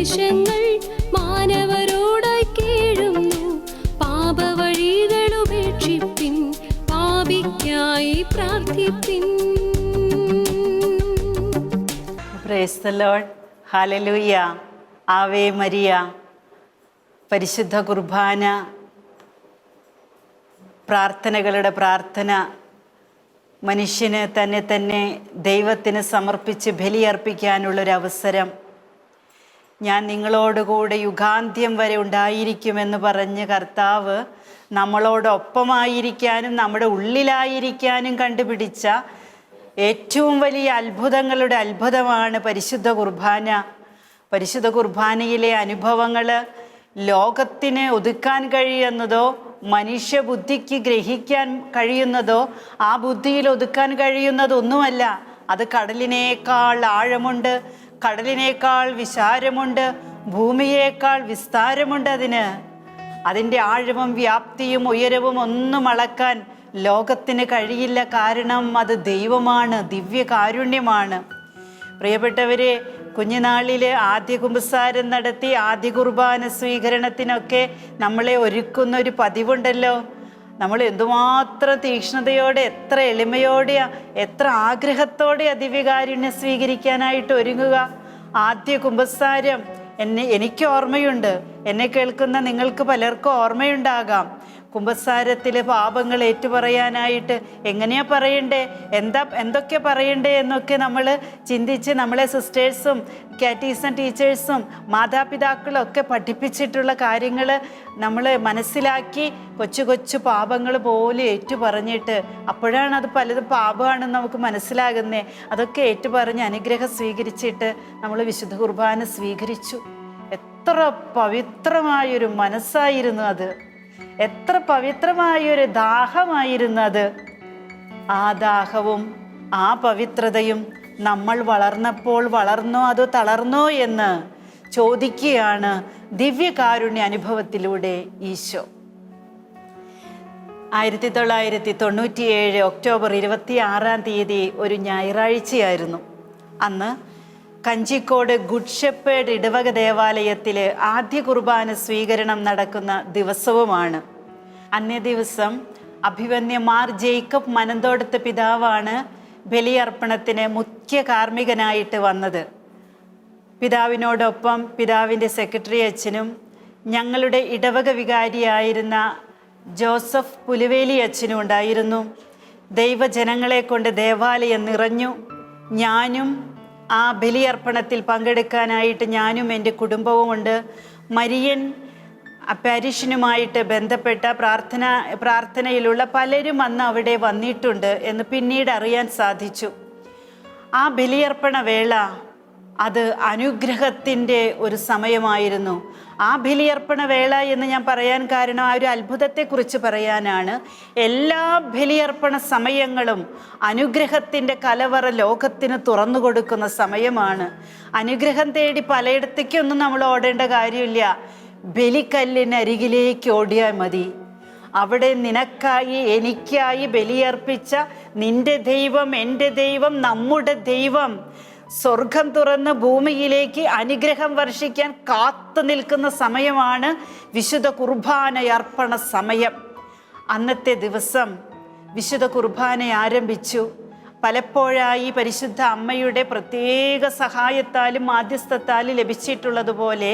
ഉപദേശങ്ങൾ മാനവരോടായി കേഴുന്നു. പാപവഴികളുപേക്ഷിപ്പിൻ, പാപിക്കായി പ്രാർത്ഥിപ്പിൻ. Praise the lord. Hallelujah. Ave Maria. പരിശുദ്ധ കുർബാന പ്രാർത്ഥനകളുടെ പ്രാർത്ഥന. മനുഷ്യന് തന്നെ ദൈവത്തിന് സമർപ്പിച്ച് ബലിയർപ്പിക്കാനുള്ളൊരവസരം. ഞാൻ നിങ്ങളോടുകൂടെ യുഗാന്ത്യം വരെ ഉണ്ടായിരിക്കുമെന്ന് പറഞ്ഞ് കർത്താവ് നമ്മളോടൊപ്പമായിരിക്കാനും നമ്മുടെ ഉള്ളിലായിരിക്കാനും കണ്ടുപിടിച്ച ഏറ്റവും വലിയ അത്ഭുതങ്ങളുടെ അത്ഭുതമാണ് പരിശുദ്ധ കുർബാന. പരിശുദ്ധ കുർബാനയിലെ അനുഭവങ്ങൾ ലോകത്തിന് ഒതുക്കാൻ കഴിയുന്നതോ മനുഷ്യബുദ്ധിക്ക് ഗ്രഹിക്കാൻ കഴിയുന്നതോ ആ ബുദ്ധിയിൽ ഒതുക്കാൻ കഴിയുന്നതൊന്നുമല്ല. അത് കടലിനേക്കാൾ ആഴമുണ്ട്, കടലിനേക്കാൾ വിശാലമുണ്ട്, ഭൂമിയേക്കാൾ വിസ്താരമുണ്ട്. അതിൻ്റെ ആഴവും വ്യാപ്തിയും ഉയരവും ഒന്നും അളക്കാൻ ലോകത്തിന് കഴിയില്ല. കാരണം അത് ദൈവമാണ്, ദിവ്യകാരുണ്യമാണ്. പ്രിയപ്പെട്ടവരെ, കുഞ്ഞുനാളിൽ ആദ്യ കുമ്പസാരം നടത്തി ആദ്യ കുർബാന സ്വീകരണത്തിനൊക്കെ നമ്മളെ ഒരുക്കുന്ന ഒരു പതിവുണ്ടല്ലോ. നമ്മൾ എന്തുമാത്രം തീക്ഷ്ണതയോടെ, എത്ര എളിമയോടെയാ, എത്ര ആഗ്രഹത്തോടെയാ ദിവ്യകാരുണ്യം സ്വീകരിക്കാനായിട്ട് ഒരുങ്ങുക. ആദ്യ കുമ്പസാരം എനിക്ക് ഓർമ്മയുണ്ട്, എന്നെ കേൾക്കുന്ന നിങ്ങൾക്ക് പലർക്കും ഓർമ്മയുണ്ടാകാം. കുമ്പസാരത്തിൽ പാപങ്ങൾ ഏറ്റുപറയാനായിട്ട് എങ്ങനെയാ പറയണ്ടേ, എന്തൊക്കെ പറയണ്ടേ എന്നൊക്കെ നമ്മൾ ചിന്തിച്ച് നമ്മളെ സിസ്റ്റേഴ്സും കാറ്റീസം ടീച്ചേഴ്സും മാതാപിതാക്കളും ഒക്കെ പഠിപ്പിച്ചിട്ടുള്ള കാര്യങ്ങൾ നമ്മൾ മനസ്സിലാക്കി കൊച്ചു കൊച്ചു പാപങ്ങൾ പോലും ഏറ്റുപറഞ്ഞിട്ട്, അപ്പോഴാണ് അത് പലതും പാപമാണെന്ന് നമുക്ക് മനസ്സിലാകുന്നേ. അതൊക്കെ ഏറ്റുപറഞ്ഞ് അനുഗ്രഹം സ്വീകരിച്ചിട്ട് നമ്മൾ വിശുദ്ധ കുർബാന സ്വീകരിച്ചു. എത്ര പവിത്രമായൊരു മനസ്സായിരുന്നു അത്, എത്ര പവിത്രമായൊരു ദാഹമായിരുന്നത്. ആ ദാഹവും ആ പവിത്രതയും നമ്മൾ വളർന്നപ്പോൾ വളർന്നോ അതോ തളർന്നോ എന്ന് ചോദിക്കുകയാണ് ദിവ്യകാരുണ്യ അനുഭവത്തിലൂടെ ഈശോ. 1997 ഒക്ടോബർ 26 ഒരു ഞായറാഴ്ചയായിരുന്നു. അന്ന് കഞ്ചിക്കോട് ഗുഡ് ഷെപ്പേർഡ് ഇടവക ദേവാലയത്തിൽ ആദ്യ കുർബാന സ്വീകരണം നടക്കുന്ന ദിവസവുമാണ്. അന്നേ ദിവസം അഭിവന്യ മാർ ജേക്കബ് മനന്തോടത്ത് പിതാവാണ് ബലിയർപ്പണത്തിന് മുഖ്യ കാർമ്മികനായിട്ട് വന്നത്. പിതാവിനോടൊപ്പം പിതാവിൻ്റെ സെക്രട്ടറി അച്ഛനും ഞങ്ങളുടെ ഇടവക വികാരിയായിരുന്ന ജോസഫ് പുലുവേലി അച്ഛനും ഉണ്ടായിരുന്നു. ദൈവജനങ്ങളെ കൊണ്ട് ദേവാലയം നിറഞ്ഞു. ഞാനും ആ ബലിയർപ്പണത്തിൽ പങ്കെടുക്കാനായിട്ട് ഞാനും എൻ്റെ കുടുംബവുമുണ്ട്. മരിയൻ പാരിഷനുമായിട്ട് ബന്ധപ്പെട്ട പ്രാർത്ഥനയിലുള്ള പലരും അന്ന് അവിടെ വന്നിട്ടുണ്ട് എന്ന് പിന്നീട് അറിയാൻ സാധിച്ചു. ആ ബലിയർപ്പണ വേള അത് അനുഗ്രഹത്തിൻ്റെ ഒരു സമയമായിരുന്നു. ആ ബലിയർപ്പണ വേള എന്ന് ഞാൻ പറയാൻ കാരണം ആ ഒരു അത്ഭുതത്തെക്കുറിച്ച് പറയാനാണ്. എല്ലാ ബലിയർപ്പണ സമയങ്ങളും അനുഗ്രഹത്തിൻ്റെ കലവറ ലോകത്തിന് തുറന്നു കൊടുക്കുന്ന സമയമാണ്. അനുഗ്രഹം തേടി പലയിടത്തേക്കൊന്നും നമ്മൾ ഓടേണ്ട കാര്യമില്ല. ബലിക്കല്ലിനരികിലേക്ക് ഓടിയാൽ മതി. അവിടെ നിനക്കായി എനിക്കായി ബലിയർപ്പിച്ച നിന്റെ ദൈവം, എൻ്റെ ദൈവം, നമ്മുടെ ദൈവം സ്വർഗം തുറന്ന് ഭൂമിയിലേക്ക് അനുഗ്രഹം വർഷിക്കാൻ കാത്തു നിൽക്കുന്ന സമയമാണ് വിശുദ്ധ കുർബാന അർപ്പണ സമയം. അന്നത്തെ ദിവസം വിശുദ്ധ കുർബാന ആരംഭിച്ചു. പലപ്പോഴായി പരിശുദ്ധ അമ്മയുടെ പ്രത്യേക സഹായത്താലും മാധ്യസ്ഥത്താലും ലഭിച്ചിട്ടുള്ളതുപോലെ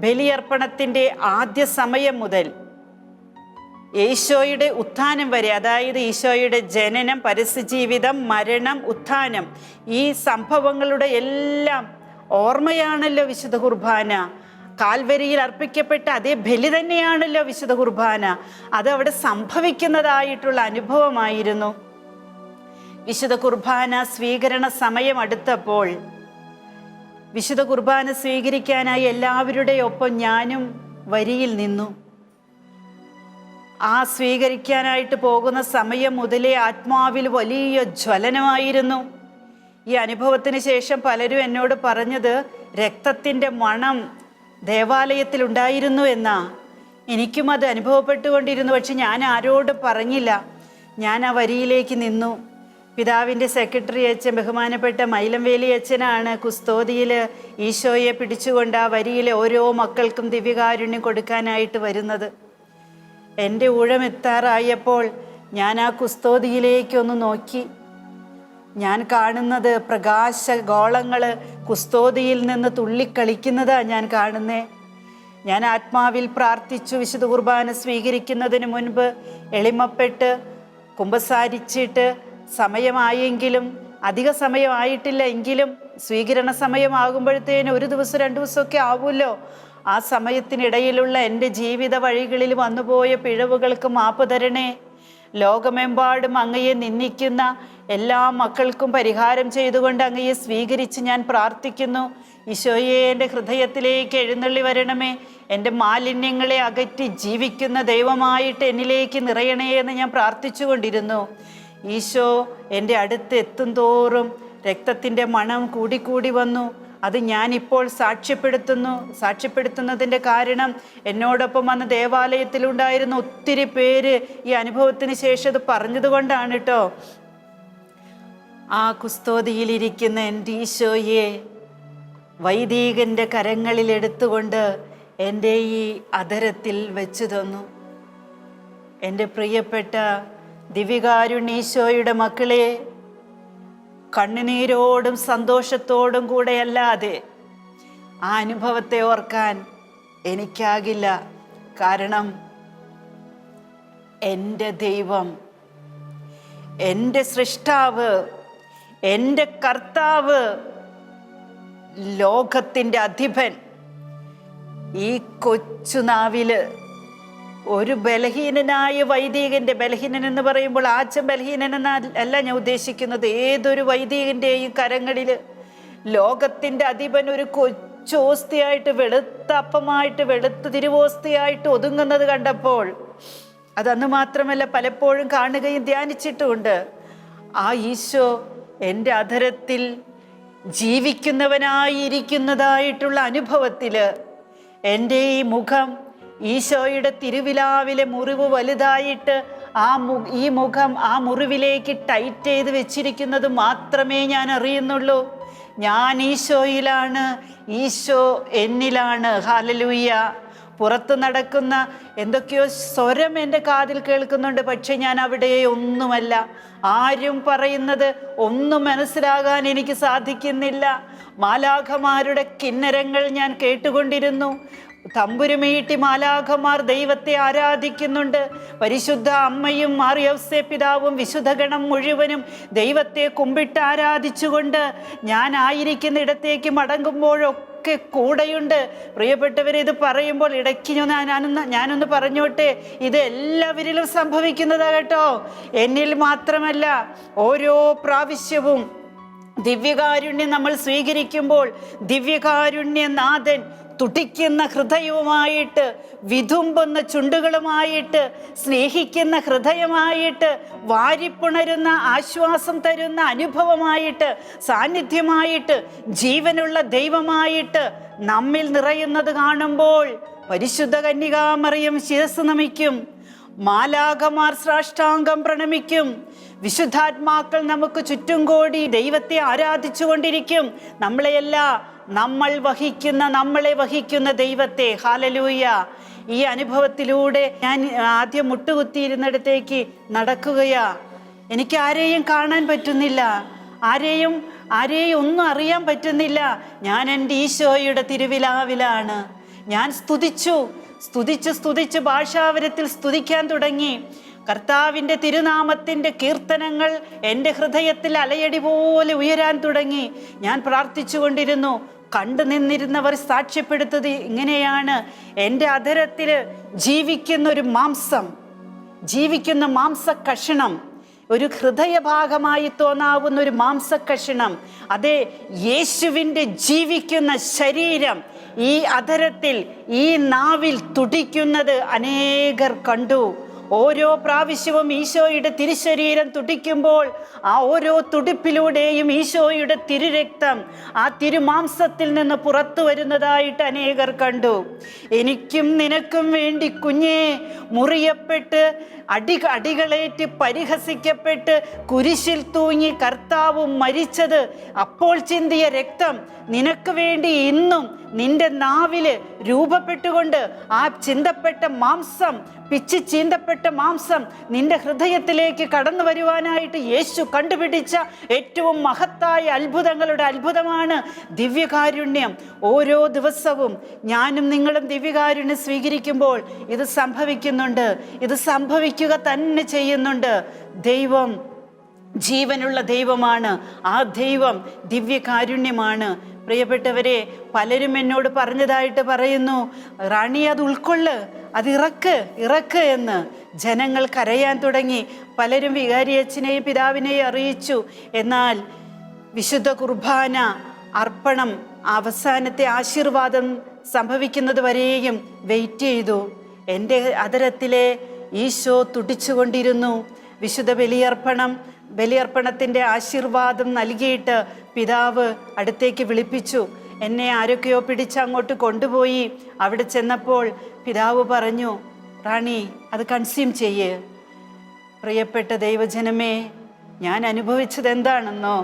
ബലിയർപ്പണത്തിൻ്റെ ആദ്യ സമയം മുതൽ ഈശോയുടെ ഉത്ഥാനം വരെ, അതായത് ഈശോയുടെ ജനനം, പരസ്യജീവിതം, മരണം, ഉത്ഥാനം, ഈ സംഭവങ്ങളുടെ എല്ലാം ഓർമ്മയാണല്ലോ വിശുദ്ധ കുർബാന. കാൽവരിയിൽ അർപ്പിക്കപ്പെട്ട അതേ ബലി തന്നെയാണല്ലോ വിശുദ്ധ കുർബാന. അത് അവിടെ സംഭവിക്കുന്നതായിട്ടുള്ള അനുഭവമായിരുന്നു. വിശുദ്ധ കുർബാന സ്വീകരണ സമയം അടുത്തപ്പോൾ വിശുദ്ധ കുർബാന സ്വീകരിക്കാനായി എല്ലാവരുടെയും ഒപ്പം ഞാനും വരിയിൽ നിന്നു. ആ സ്വീകരിക്കാനായിട്ട് പോകുന്ന സമയം മുതലേ ആത്മാവിൽ വലിയ ജ്വലനമായിരുന്നു. ഈ അനുഭവത്തിന് ശേഷം പലരും എന്നോട് പറഞ്ഞത് രക്തത്തിൻ്റെ മണം ദേവാലയത്തിലുണ്ടായിരുന്നു എന്നാ. എനിക്കും അത് അനുഭവപ്പെട്ടുകൊണ്ടിരുന്നു. പക്ഷെ ഞാൻ ആരോടും പറഞ്ഞില്ല. ഞാൻ ആ വരിയിലേക്ക് നിന്നു. പിതാവിൻ്റെ സെക്രട്ടറി അച്ഛൻ ബഹുമാനപ്പെട്ട മൈലംവേലി അച്ഛനാണ് കുസ്തോതിയിൽ ഈശോയെ പിടിച്ചുകൊണ്ട് ആ വരിയിലെ ഓരോ മക്കൾക്കും ദിവ്യകാരുണ്യം കൊടുക്കാനായിട്ട് വരുന്നത്. എൻ്റെ ഊഴമെത്താറായപ്പോൾ ഞാൻ ആ കുസ്തോതിയിലേക്കൊന്ന് നോക്കി. ഞാൻ കാണുന്നത് പ്രകാശഗോളങ്ങൾ കുസ്തോതിയിൽ നിന്ന് തുള്ളിക്കളിക്കുന്നതാണ് ഞാൻ കാണുന്നേ. ഞാൻ ആത്മാവിൽ പ്രാർത്ഥിച്ചു. വിശുദ്ധ കുർബാന സ്വീകരിക്കുന്നതിന് മുൻപ് എളിമപ്പെട്ട് കുമ്പസാരിച്ചിട്ട് സമയമായെങ്കിലും, അധിക സമയമായിട്ടില്ല എങ്കിലും സ്വീകരണ സമയമാകുമ്പോഴത്തേന് 1 ദിവസം 2 ദിവസമൊക്കെ ആവുമല്ലോ. ആ സമയത്തിനിടയിലുള്ള എൻ്റെ ജീവിത വഴികളിൽ വന്നുപോയ പിഴവുകൾക്ക് മാപ്പ് തരണേ. ലോകമെമ്പാടും അങ്ങയെ നിന്ദിക്കുന്ന എല്ലാ മക്കൾക്കും പരിഹാരം ചെയ്തുകൊണ്ട് അങ്ങയെ സ്വീകരിച്ച് ഞാൻ പ്രാർത്ഥിക്കുന്നു. ഈശോയെ, എൻ്റെ ഹൃദയത്തിലേക്ക് എഴുന്നള്ളി വരണമേ. എൻ്റെ മാലിന്യങ്ങളെ അകറ്റി ജീവിക്കുന്ന ദൈവമായിട്ട് എന്നിലേക്ക് നിറയണേ എന്ന് ഞാൻ പ്രാർത്ഥിച്ചു കൊണ്ടിരുന്നു. ഈശോ എൻ്റെ അടുത്ത് എത്തും തോറും രക്തത്തിൻ്റെ മണം കൂടിക്കൂടി വന്നു. അത് ഞാനിപ്പോൾ സാക്ഷ്യപ്പെടുത്തുന്നതിൻ്റെ കാരണം എന്നോടൊപ്പം വന്ന ദേവാലയത്തിലുണ്ടായിരുന്ന ഒത്തിരി പേര് ഈ അനുഭവത്തിന് ശേഷം അത് പറഞ്ഞതുകൊണ്ടാണ് കേട്ടോ. ആ കുസ്തോതിയിലിരിക്കുന്ന എൻ്റെ ഈശോയെ വൈദികൻ്റെ കരങ്ങളിൽ എടുത്തുകൊണ്ട് എൻ്റെ ഈ അധരത്തിൽ വെച്ചു തന്നു. എൻ്റെ പ്രിയപ്പെട്ട ദിവ്യകാരുണ്യ മക്കളെ, കണ്ണുനീരോടും സന്തോഷത്തോടും കൂടെ അല്ലാതെ ആ അനുഭവത്തെ ഓർക്കാൻ എനിക്കാകില്ല. കാരണം എൻ്റെ ദൈവം, എൻ്റെ സൃഷ്ടാവ്, എൻ്റെ കർത്താവ്, ലോകത്തിൻ്റെ അധിപൻ ഈ കൊച്ചു നാവില് ഒരു ബലഹീനനായ വൈദികൻ്റെ, ബലഹീനൻ എന്ന് പറയുമ്പോൾ ആച്ചൻ ബലഹീനനെന്ന അല്ല ഞാൻ ഉദ്ദേശിക്കുന്നത്, ഏതൊരു വൈദികൻ്റെയും കരങ്ങളിൽ ലോകത്തിൻ്റെ അധിപൻ ഒരു കൊച്ചോസ്തിയായിട്ട്, വെളുത്ത അപ്പമായിട്ട്, വെളുത്ത തിരുവോസ്തിയായിട്ട് ഒതുങ്ങുന്നത് കണ്ടപ്പോൾ, അതന്ന് മാത്രമല്ല പലപ്പോഴും കാണുകയും ധ്യാനിച്ചിട്ടുമുണ്ട്. ആ ഈശോ എൻ്റെ അധരത്തിൽ ജീവിക്കുന്നവനായിരിക്കുന്നതായിട്ടുള്ള അനുഭവത്തിൽ എൻ്റെ ഈ മുഖം ഈശോയുടെ തിരുവിലാവിലെ മുറിവ് വലുതായിട്ട് ഈ മുഖം ആ മുറിവിലേക്ക് ടൈറ്റ് ചെയ്ത് വെച്ചിരിക്കുന്നത് മാത്രമേ ഞാൻ അറിയുന്നുള്ളൂ. ഞാൻ ഈശോയിലാണ്, ഈശോ എന്നിലാണ്. ഹല്ലേലൂയ. പുറത്ത് നടക്കുന്ന എന്തൊക്കെയോ സ്വരം എൻ്റെ കാതിൽ കേൾക്കുന്നുണ്ട്, പക്ഷെ ഞാൻ അവിടെ ഒന്നുമല്ല. ആരും പറയുന്നത് ഒന്നും മനസ്സിലാകാൻ എനിക്ക് സാധിക്കുന്നില്ല. മാലാഖമാരുടെ കിന്നരങ്ങൾ ഞാൻ കേട്ടുകൊണ്ടിരുന്നു. തമ്പുരുമീട്ടി മാലാഖമാർ ദൈവത്തെ ആരാധിക്കുന്നുണ്ട്. പരിശുദ്ധ അമ്മയും മാറിയൗസേ പിതാവും വിശുദ്ധഗണം മുഴുവനും ദൈവത്തെ കുമ്പിട്ട് ആരാധിച്ചുകൊണ്ട് ഞാൻ ആയിരിക്കുന്ന ഇടത്തേക്ക് മടങ്ങുമ്പോഴൊക്കെ കൂടെയുണ്ട്. പ്രിയപ്പെട്ടവരെ, ഇത് പറയുമ്പോൾ ഇടയ്ക്ക് ഞാനൊന്ന് പറഞ്ഞോട്ടെ, ഇത് എല്ലാവരിലും സംഭവിക്കുന്നതാ കേട്ടോ, എന്നിൽ മാത്രമല്ല. ഓരോ പ്രാവശ്യവും ദിവ്യകാരുണ്യം നമ്മൾ സ്വീകരിക്കുമ്പോൾ ദിവ്യകാരുണ്യനാഥൻ തുടിക്കുന്ന ഹൃദയവുമായിട്ട്, വിതുമ്പുന്ന ചുണ്ടുകളുമായിട്ട്, സ്നേഹിക്കുന്ന ഹൃദയമായിട്ട്, വാരിപ്പുണരുന്ന ആശ്വാസം തരുന്ന അനുഭവമായിട്ട്, സാന്നിധ്യമായിട്ട്, ജീവനുള്ള ദൈവമായിട്ട് നമ്മിൽ നിറയുന്നത് കാണുമ്പോൾ പരിശുദ്ധ കന്യകാമറിയം ശിരസ്സ് നമിക്കും, മാലാഖമാർ സാഷ്ടാംഗം പ്രണമിക്കും, വിശുദ്ധാത്മാക്കൾ നമുക്ക് ചുറ്റും കൂടി ദൈവത്തെ ആരാധിച്ചു കൊണ്ടിരിക്കും. നമ്മളെ വഹിക്കുന്ന ദൈവത്തെ. ഹല്ലേലൂയ. ഈ അനുഭവത്തിലൂടെ ഞാൻ ആദ്യം മുട്ടുകുത്തിയിരുന്നിടത്തേക്ക് നടക്കുകയാ. എനിക്ക് ആരെയും കാണാൻ പറ്റുന്നില്ല, ആരെയും ഒന്നും അറിയാൻ പറ്റുന്നില്ല. ഞാൻ എൻ്റെ ഈശോയുടെ തിരുവിലാവിലാണ്. ഞാൻ സ്തുതിച്ച് ഭാഷാവരത്തിൽ സ്തുതിക്കാൻ തുടങ്ങി. കർത്താവിൻ്റെ തിരുനാമത്തിൻ്റെ കീർത്തനങ്ങൾ എൻ്റെ ഹൃദയത്തിൽ അലയടി പോലെ ഉയരാൻ തുടങ്ങി. ഞാൻ പ്രാർത്ഥിച്ചു കൊണ്ടിരുന്നു. കണ്ടു നിന്നിരുന്നവർ സാക്ഷ്യപ്പെടുത്തത് ഇങ്ങനെയാണ്: എൻ്റെ അധരത്തിൽ ജീവിക്കുന്ന മാംസകഷണം, ഒരു ഹൃദയഭാഗമായി തോന്നാവുന്ന ഒരു മാംസകഷണം, അതേ യേശുവിൻ്റെ ജീവിക്കുന്ന ശരീരം ഈ അധരത്തിൽ, ഈ നാവിൽ തുടിക്കുന്നത് അനേകർ കണ്ടു. ഓരോ പ്രാവശ്യവും ഈശോയുടെ തിരുശരീരം തുടിക്കുമ്പോൾ ആ ഓരോ തുടിപ്പിലൂടെയും ഈശോയുടെ തിരുരക്തം ആ തിരുമാംസത്തിൽ നിന്ന് പുറത്തു വരുന്നതായിട്ട് അനേകർ കണ്ടു. എനിക്കും നിനക്കും വേണ്ടി കുഞ്ഞേ മുറിയപ്പെട്ട് അടികളേറ്റ് പരിഹസിക്കപ്പെട്ട് കുരിശിൽ തൂങ്ങി കർത്താവ് മരിച്ചത്, അപ്പോൾ ചിന്തിയ രക്തം നിനക്ക് വേണ്ടി ഇന്നും നിന്റെ നാവില് രൂപപ്പെട്ടുകൊണ്ട് ആ ചിന്തപ്പെട്ട മാംസം, പിച്ചി ചീന്തപ്പെട്ട മാംസം നിന്റെ ഹൃദയത്തിലേക്ക് കടന്നു വരുവാനായിട്ട് യേശു കണ്ടുപിടിച്ച ഏറ്റവും മഹത്തായ അത്ഭുതങ്ങളുടെ അത്ഭുതമാണ് ദിവ്യകാരുണ്യം. ഓരോ ദിവസവും ഞാനും നിങ്ങളും ദിവ്യകാരുണ്യം സ്വീകരിക്കുമ്പോൾ ഇത് സംഭവിക്കുന്നുണ്ട്, ഇത് സംഭവിക്കുക തന്നെ ചെയ്യുന്നുണ്ട്. ദൈവം ജീവനുള്ള ദൈവമാണ്. ആ ദൈവം ദിവ്യകാരുണ്യമാണ്. പ്രിയപ്പെട്ടവരെ, പലരും എന്നോട് പറഞ്ഞതായിട്ട് പറയുന്നു, റാണി അത് ഉൾക്കൊള്ള്, അത് ഇറക്ക് എന്ന്. ജനങ്ങൾ കരയാൻ തുടങ്ങി. പലരും വികാരിയച്ഛനെയും പിതാവിനെയും അറിയിച്ചു. എന്നാൽ വിശുദ്ധ കുർബാന അർപ്പണം അവസാനത്തെ ആശീർവാദം സംഭവിക്കുന്നത് വരെയും വെയിറ്റ് ചെയ്തു. എൻ്റെ അതരത്തിലെ ഈശോ തുടിച്ചുകൊണ്ടിരുന്നു. വിശുദ്ധ ബലിയർപ്പണത്തിൻ്റെ ആശീർവാദം നൽകിയിട്ട് പിതാവ് അടുത്തേക്ക് വിളിപ്പിച്ചു. എന്നെ ആരൊക്കെയോ പിടിച്ച് അങ്ങോട്ട് കൊണ്ടുപോയി. അവിടെ ചെന്നപ്പോൾ പിതാവ് പറഞ്ഞു, റാണി അത് കൺസ്യൂം ചെയ്യ്. പ്രിയപ്പെട്ട ദൈവജനമേ, ഞാൻ അനുഭവിച്ചത് എന്താണെന്നോ,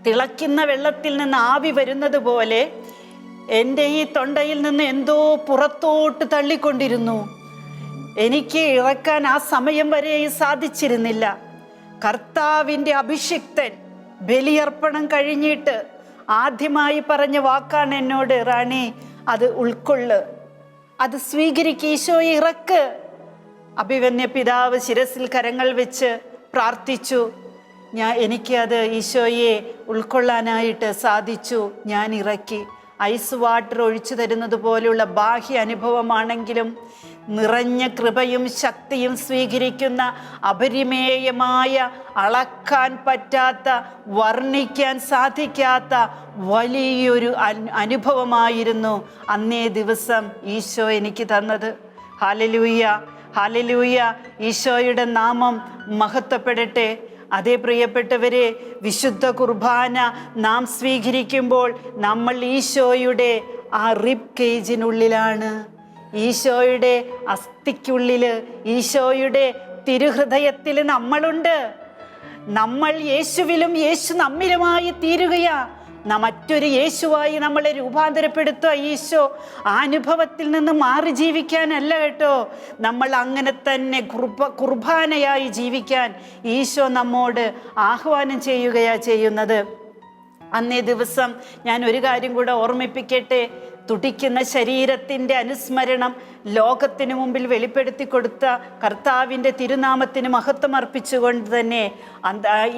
തിളയ്ക്കുന്ന വെള്ളത്തിൽ നിന്ന് ആവി വരുന്നത് പോലെ എൻ്റെ ഈ തൊണ്ടയിൽ നിന്ന് എന്തോ പുറത്തോട്ട് തള്ളിക്കൊണ്ടിരുന്നു. എനിക്ക് ഇറക്കാൻ ആ സമയം വരെ സാധിച്ചിരുന്നില്ല. കർത്താവിൻ്റെ അഭിഷിക്തൻ ബലിയർപ്പണം കഴിഞ്ഞിട്ട് ആദ്യമായി പറഞ്ഞ വാക്കാണ് എന്നോട്, റാണി അത് ഉൾക്കൊള്ളു, അത് സ്വീകരിക്കുക, ഈശോയെ ഇറക്ക്. അഭിവന്യ പിതാവ് ശിരസിൽ കരങ്ങൾ വെച്ച് പ്രാർത്ഥിച്ചു. എനിക്ക് അത് ഈശോയെ ഉൾക്കൊള്ളാനായിട്ട് സാധിച്ചു. ഞാൻ ഇറക്കി. ഐസ് വാട്ടർ ഒഴിച്ചു തരുന്നത് പോലെയുള്ള ബാഹ്യ അനുഭവമാണെങ്കിലും നിറഞ്ഞ കൃപയും ശക്തിയും സ്വീകരിക്കുന്ന അപരിമേയമായ, അളക്കാൻ പറ്റാത്ത, വർണ്ണിക്കാൻ സാധിക്കാത്ത വലിയൊരു അനുഭവമായിരുന്നു അന്നേ ദിവസം ഈശോ എനിക്ക് തന്നത്. Hallelujah, hallelujah. ഈശോയുടെ നാമം മഹത്വപ്പെടട്ടെ. അതേ പ്രിയപ്പെട്ടവരെ, വിശുദ്ധ കുർബാന നാം സ്വീകരിക്കുമ്പോൾ നമ്മൾ ഈശോയുടെ ആ റിബ് കേജിനുള്ളിലാണ്. ഈശോയുടെ അസ്ഥിക്കുള്ളിൽ, ഈശോയുടെ തിരുഹൃദയത്തിൽ നമ്മളുണ്ട്. നമ്മൾ യേശുവിലും യേശു നമ്മിലുമായി തീരുകയാ. മറ്റൊരു യേശുവായി നമ്മളെ രൂപാന്തരപ്പെടുത്തുക ഈശോ. ആ അനുഭവത്തിൽ നിന്ന് മാറി ജീവിക്കാനല്ല കേട്ടോ, നമ്മൾ അങ്ങനെ തന്നെ കുർബാനയായി ജീവിക്കാൻ ഈശോ നമ്മോട് ആഹ്വാനം ചെയ്യുന്നത്. അന്നേ ദിവസം ഞാൻ ഒരു കാര്യം കൂടെ ഓർമ്മിപ്പിക്കട്ടെ. തുടിക്കുന്ന ശരീരത്തിൻ്റെ അനുസ്മരണം ലോകത്തിനു മുമ്പിൽ വെളിപ്പെടുത്തി കൊടുത്ത കർത്താവിൻ്റെ തിരുനാമത്തിന് മഹത്വം അർപ്പിച്ചുകൊണ്ട് തന്നെ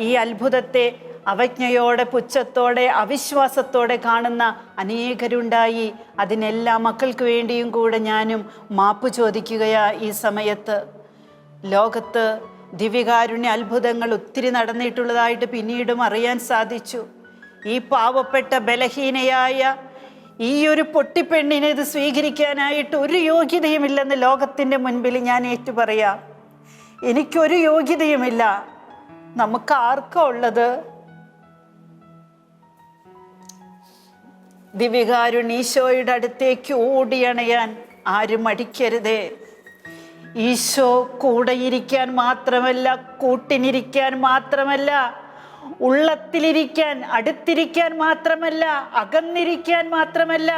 ഈ അത്ഭുതത്തെ അവജ്ഞയോടെ, പുച്ഛത്തോടെ, അവിശ്വാസത്തോടെ കാണുന്ന അനേകരുണ്ടായി. അതിനെല്ലാ മക്കൾക്ക് വേണ്ടിയും കൂടെ ഞാനും മാപ്പ് ചോദിക്കുകയാ ഈ സമയത്ത്. ലോകത്ത് ദിവ്യകാരുണ്യ അത്ഭുതങ്ങൾ ഒത്തിരി നടന്നിട്ടുള്ളതായിട്ട് പിന്നീടും അറിയാൻ സാധിച്ചു. ഈ പാവപ്പെട്ട ബലഹീനയായ ഈ ഒരു പൊട്ടിപ്പെണ്ണിനെ ഇത് സ്വീകരിക്കാനായിട്ട് ഒരു യോഗ്യതയുമില്ലെന്ന് ലോകത്തിൻ്റെ മുൻപിൽ ഞാൻ ഏറ്റുപറയാം. എനിക്കൊരു യോഗ്യതയുമില്ല. നമുക്ക് ആർക്കാ ഉള്ളത്? ദിവ്യകാരുണ്യ ഈശോയുടെ അടുത്തേക്ക് ഓടിയണയാൻ ആരും മടിക്കരുതേ. ഈശോ കൂടെയിരിക്കാൻ മാത്രമല്ല, കൂട്ടിനിരിക്കാൻ മാത്രമല്ല, ഉള്ളത്തിലിരിക്കാൻ, അടുത്തിരിക്കാൻ മാത്രമല്ല, അകന്നിരിക്കാൻ മാത്രമല്ല,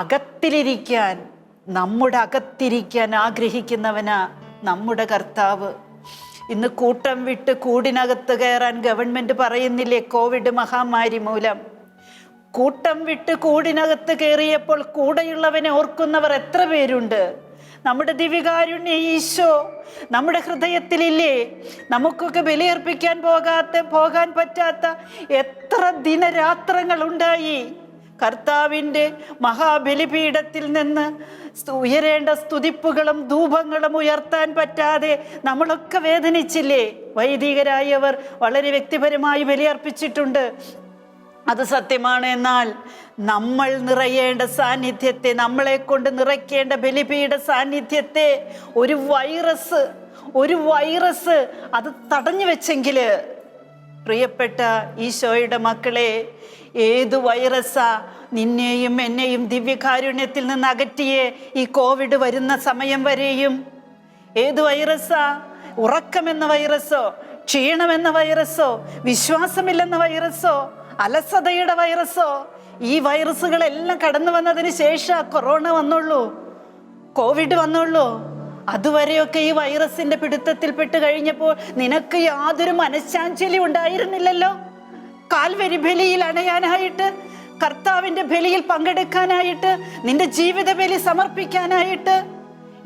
അകത്തിലിരിക്കാൻ, നമ്മുടെ അകത്തിരിക്കാൻ ആഗ്രഹിക്കുന്നവനാ നമ്മുടെ കർത്താവ്. ഇന്ന് കൂട്ടം വിട്ട് കൂടിനകത്ത് കയറാൻ ഗവൺമെൻറ് പറയുന്നില്ലേ? കോവിഡ് മഹാമാരി മൂലം കൂട്ടം വിട്ട് കൂടിനകത്ത് കയറിയപ്പോൾ കൂടെയുള്ളവനെ ഓർക്കുന്നവർ എത്ര പേരുണ്ട്? നമ്മുടെ ദിവ്യകാരുണ്യ ഈശോ നമ്മുടെ ഹൃദയത്തിലില്ലേ? നമുക്കൊക്കെ ബലിയർപ്പിക്കാൻ പോകാൻ പറ്റാത്ത എത്ര ദിനരാത്രങ്ങൾ ഉണ്ടായി. കർത്താവിൻ്റെ മഹാബലിപീഠത്തിൽ നിന്ന് ഉയരേണ്ട സ്തുതിപ്പുകളും ധൂപങ്ങളും ഉയർത്താൻ പറ്റാതെ നമ്മളൊക്കെ വേദനിച്ചില്ലേ? വൈദികരായവർ വളരെ വ്യക്തിപരമായി ബലിയർപ്പിച്ചിട്ടുണ്ട്, അത് സത്യമാണ്. എന്നാൽ നമ്മൾ നിറയേണ്ട സാന്നിധ്യത്തെ, നമ്മളെ കൊണ്ട് നിറയ്ക്കേണ്ട ബലിപീഠ സാന്നിധ്യത്തെ ഒരു വൈറസ് അത് തടഞ്ഞു വെച്ചെങ്കിൽ, പ്രിയപ്പെട്ട ഈശോയുടെ മക്കളെ, ഏതു വൈറസാ നിന്നെയും എന്നെയും ദിവ്യകാരുണ്യത്തിൽ നിന്ന് അകറ്റിയേ ഈ കോവിഡ് വരുന്ന സമയം വരെയും? ഏത് വൈറസാ? ഉറക്കമെന്ന വൈറസോ, ക്ഷീണമെന്ന വൈറസോ, വിശ്വാസമില്ലെന്ന വൈറസോ, അലസതയുടെ വൈറസോ? ഈ വൈറസുകളെല്ലാം കടന്നു വന്നതിന് ശേഷം കൊറോണ വന്നുള്ളൂ, കോവിഡ് വന്നുള്ളൂ. അതുവരെയൊക്കെ ഈ വൈറസിന്റെ പിടുത്തത്തിൽപ്പെട്ട് കഴിഞ്ഞപ്പോൾ നിനക്ക് യാതൊരു മനഃശാഞ്ചല്യം ഉണ്ടായിരുന്നില്ലല്ലോ. കാൽവരി ബലിയിൽ അണയാനായിട്ട്, കർത്താവിന്റെ ബലിയിൽ പങ്കെടുക്കാനായിട്ട്, നിന്റെ ജീവിത ബലി സമർപ്പിക്കാനായിട്ട്.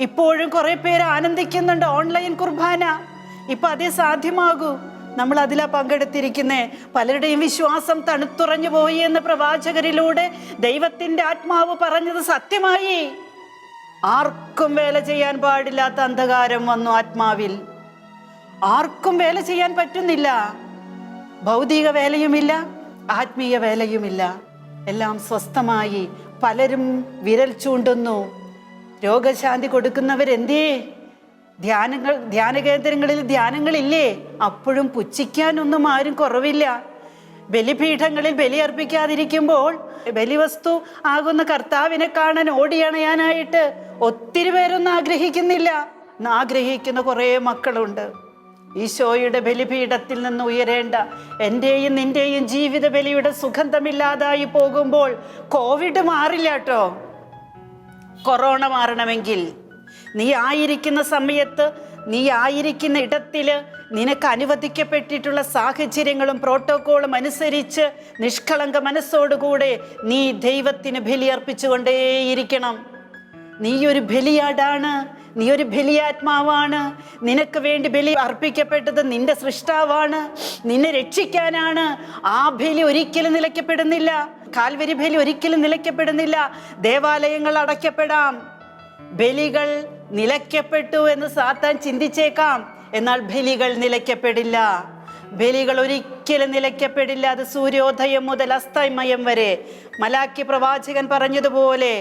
ഇപ്പോഴും കുറെ പേര് ആനന്ദിക്കുന്നുണ്ട് ഓൺലൈൻ കുർബാന. ഇപ്പൊ അതേ സാധ്യമാകൂ. നമ്മൾ അതിലാ പങ്കെടുത്തിരിക്കുന്നേ. പലരുടെയും വിശ്വാസം തണുത്തുറഞ്ഞു പോയി എന്ന് പ്രവാചകരിലൂടെ ദൈവത്തിന്റെ ആത്മാവ് പറഞ്ഞത് സത്യമായി. ആർക്കും വേല ചെയ്യാൻ പാടില്ലാത്ത അന്ധകാരം വന്നു ആത്മാവിൽ. ആർക്കും വേല ചെയ്യാൻ പറ്റുന്നില്ല. ഭൗതിക വേലയുമില്ല, ആത്മീയ വേലയുമില്ല. എല്ലാം സ്വസ്ഥമായി. പലരും വിരൽ ചൂണ്ടുന്നു. രോഗശാന്തി കൊടുക്കുന്നവരെന്തേ? ധ്യാന കേന്ദ്രങ്ങളിൽ ധ്യാനങ്ങളില്ലേ? അപ്പോഴും പുച്ഛിക്കാനൊന്നും ആരും കുറവില്ല. ബലിപീഠങ്ങളിൽ ബലിയർപ്പിക്കാതിരിക്കുമ്പോൾ ബലിവസ്തു ആകുന്ന കർത്താവിനെ കാണാൻ ഓടിയണയാനായിട്ട് ഒത്തിരി പേരൊന്നും ആഗ്രഹിക്കുന്നില്ല. ആഗ്രഹിക്കുന്ന കുറേ മക്കളുണ്ട്. ഈശോയുടെ ബലിപീഠത്തിൽ നിന്ന് ഉയരേണ്ട എൻ്റെയും നിന്റെയും ജീവിത ബലിയുടെ സുഗന്ധമില്ലാതായി പോകുമ്പോൾ കോവിഡ് മാറില്ല കേട്ടോ. കൊറോണ മാറണമെങ്കിൽ നീ ആയിരിക്കുന്ന സമയത്ത്, നീ ആയിരിക്കുന്ന ഇടത്തില് നിനക്ക് അനുവദിക്കപ്പെട്ടിട്ടുള്ള സാഹചര്യങ്ങളും പ്രോട്ടോക്കോളും അനുസരിച്ച് നിഷ്കളങ്ക മനസ്സോടുകൂടെ നീ ദൈവത്തിന് ബലിയർപ്പിച്ചുകൊണ്ടേയിരിക്കണം. നീ ഒരു ബലിയാടാണ്, നീ ഒരു ബലിയാത്മാവാണ്. നിനക്ക് വേണ്ടി ബലി അർപ്പിക്കപ്പെട്ടത് നിന്റെ സൃഷ്ടാവാണ്, നിന്നെ രക്ഷിക്കാനാണ്. ആ ബലി ഒരിക്കലും നിലയ്ക്കപ്പെടുന്നില്ല. കാൽവരി ബലി ഒരിക്കലും നിലയ്ക്കപ്പെടുന്നില്ല. ദേവാലയങ്ങൾ അടയ്ക്കപ്പെടാം, ബലികൾ നിലയ്ക്കപ്പെട്ടു എന്ന് സാത്താൻ ചിന്തിച്ചേക്കാം. എന്നാൽ ബലികൾ നിലയ്ക്കപ്പെടില്ല. ബലികൾ ഒരിക്കലും നിലയ്ക്കപ്പെടില്ല. അത് സൂര്യോദയം മുതൽ അസ്തമയം വരെ മലാക്കി പ്രവാചകൻ പറഞ്ഞതുപോലെ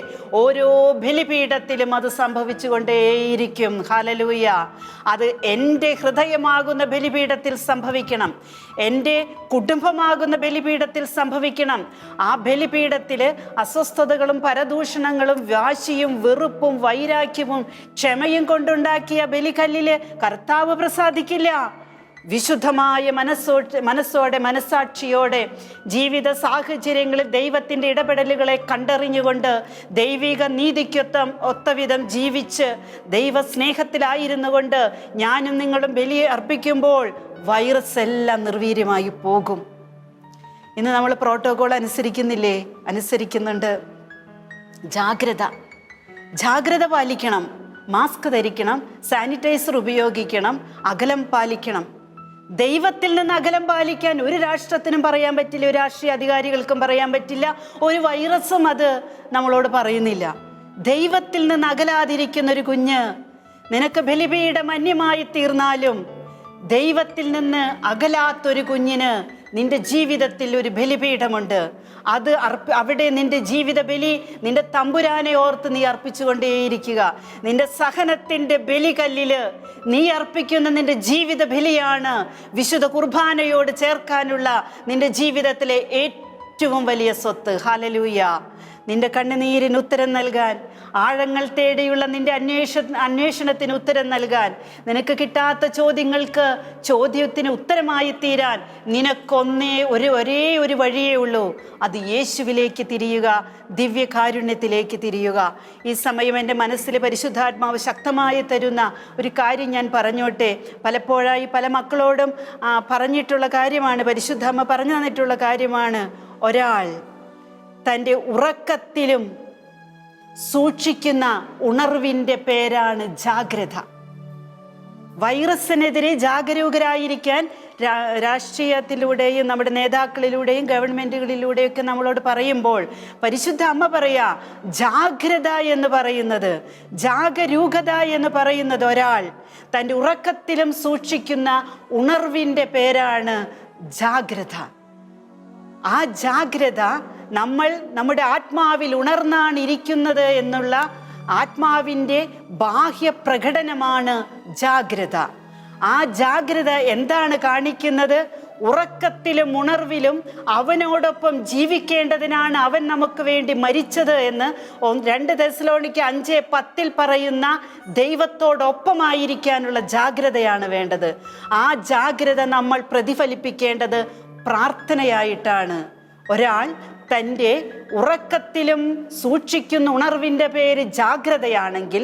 ഓരോ ബലിപീഠത്തിലും അത് സംഭവിച്ചുകൊണ്ടേയിരിക്കും. ഹല്ലേലൂയ. അത് എൻ്റെ ഹൃദയമാകുന്ന ബലിപീഠത്തിൽ സംഭവിക്കണം, എൻ്റെ കുടുംബമാകുന്ന ബലിപീഠത്തിൽ സംഭവിക്കണം. ആ ബലിപീഠത്തിൽ അസ്വസ്ഥതകളും പരദൂഷണങ്ങളും വാശിയും വെറുപ്പും വൈരാഗ്യവും ക്ഷമയും കൊണ്ടുണ്ടാക്കിയ ബലികല്ലില് കർത്താവ് പ്രസാദിക്കില്ല. വിശുദ്ധമായ മനസ്സോടെ മനസ്സാക്ഷിയോടെ ജീവിത സാഹചര്യങ്ങളിൽ ദൈവത്തിൻ്റെ ഇടപെടലുകളെ കണ്ടറിഞ്ഞുകൊണ്ട് ദൈവിക നീതിക്കൊത്തവിധം ജീവിച്ച് ദൈവസ്നേഹത്തിലായിരുന്നു കൊണ്ട് ഞാനും നിങ്ങളും ബലി അർപ്പിക്കുമ്പോൾ വൈറസ് എല്ലാം നിർവീര്യമായി പോകും. ഇന്ന് നമ്മൾ പ്രോട്ടോകോൾ അനുസരിക്കുന്നില്ലേ? അനുസരിക്കുന്നുണ്ട്. ജാഗ്രത പാലിക്കണം. മാസ്ക് ധരിക്കണം, സാനിറ്റൈസർ ഉപയോഗിക്കണം, അകലം പാലിക്കണം. ദൈവത്തിൽ നിന്ന് അകലം പാലിക്കാൻ ഒരു രാഷ്ട്രത്തിനും പറയാൻ പറ്റില്ല, ഒരു രാഷ്ട്രീയ അധികാരികൾക്കും പറയാൻ പറ്റില്ല, ഒരു വൈറസും അത് നമ്മളോട് പറയുന്നില്ല. ദൈവത്തിൽ നിന്ന് അകലാതിരിക്കുന്ന ഒരു കുഞ്ഞ് നിനക്ക് ബലിപീഠം അന്യമായി തീർന്നാലും ദൈവത്തിൽ നിന്ന് അകലാത്തൊരു കുഞ്ഞിന് നിന്റെ ജീവിതത്തിൽ ഒരു ബലിപീഠമുണ്ട്. അത് അവിടെ നിന്റെ ജീവിത ബലി നിന്റെ തമ്പുരാനെ ഓർത്ത് നീ അർപ്പിച്ചുകൊണ്ടേയിരിക്കുക. നിന്റെ സഹനത്തിൻ്റെ ബലികല്ലില് നീ അർപ്പിക്കുന്ന നിന്റെ ജീവിത ബലിയാണ് വിശുദ്ധ കുർബാനയോട് ചേർക്കാനുള്ള നിന്റെ ജീവിതത്തിലെ ഏറ്റവും വലിയ സ്വത്ത്. ഹല്ലേലൂയ. നിന്റെ കണ്ണുനീരിന് ഉത്തരം നൽകാൻ, ആഴങ്ങൾ തേടിയുള്ള നിന്റെ അന്വേഷണത്തിന് ഉത്തരം നൽകാൻ, നിനക്ക് കിട്ടാത്ത ചോദ്യത്തിന് ഉത്തരമായി തീരാൻ ഒരേ ഒരു വഴിയേ ഉള്ളൂ. അത് യേശുവിലേക്ക് തിരിയുക, ദിവ്യകാരുണ്യത്തിലേക്ക് തിരിയുക. ഈ സമയം എൻ്റെ മനസ്സിൽ പരിശുദ്ധാത്മാവ് ശക്തമായി തരുന്ന ഒരു കാര്യം ഞാൻ പറഞ്ഞോട്ടെ. പലപ്പോഴായി പല മക്കളോടും പറഞ്ഞിട്ടുള്ള കാര്യമാണ്, പരിശുദ്ധമ്മ പറഞ്ഞു തന്നിട്ടുള്ള കാര്യമാണ്. ഒരാൾ തൻ്റെ ഉറക്കത്തിലും സൂക്ഷിക്കുന്ന ഉണർവിൻ്റെ പേരാണ് ജാഗ്രത. വൈറസിനെതിരെ ജാഗരൂകരായിരിക്കാൻ രാഷ്ട്രീയത്തിലൂടെയും നമ്മുടെ നേതാക്കളിലൂടെയും ഗവൺമെൻറ്റുകളിലൂടെയൊക്കെ നമ്മളോട് പറയുമ്പോൾ പരിശുദ്ധ അമ്മ പറയാ, ജാഗ്രത എന്ന് പറയുന്നത്, ജാഗരൂകത എന്ന് പറയുന്നത് ഒരാൾ തൻ്റെ ഉറക്കത്തിലും സൂക്ഷിക്കുന്ന ഉണർവിൻ്റെ പേരാണ് ജാഗ്രത. ആ ജാഗ്രത നമ്മുടെ ആത്മാവിൽ ഉണർന്നാണ് ഇരിക്കുന്നത് എന്നുള്ള ആത്മാവിൻ്റെ ബാഹ്യ പ്രകടനമാണ് ജാഗ്രത. ആ ജാഗ്രത എന്താണ് കാണിക്കുന്നത്? ഉറക്കത്തിലും ഉണർവിലും അവനോടൊപ്പം ജീവിക്കേണ്ടതിനാണ് അവൻ നമുക്ക് വേണ്ടി മരിച്ചത് എന്ന് 2 തെസ്സലോനിക്ക 5:10 പറയുന്ന ദൈവത്തോടൊപ്പമായിരിക്കാനുള്ള ജാഗ്രതയാണ് വേണ്ടത്. ആ ജാഗ്രത നമ്മൾ പ്രതിഫലിപ്പിക്കേണ്ടത് പ്രാർത്ഥനയായിട്ടാണ്. ഒരാൾ തൻ്റെ ഉറക്കത്തിലും സൂക്ഷിക്കുന്ന ഉണർവിൻ്റെ പേര് ജാഗ്രതയാണെങ്കിൽ,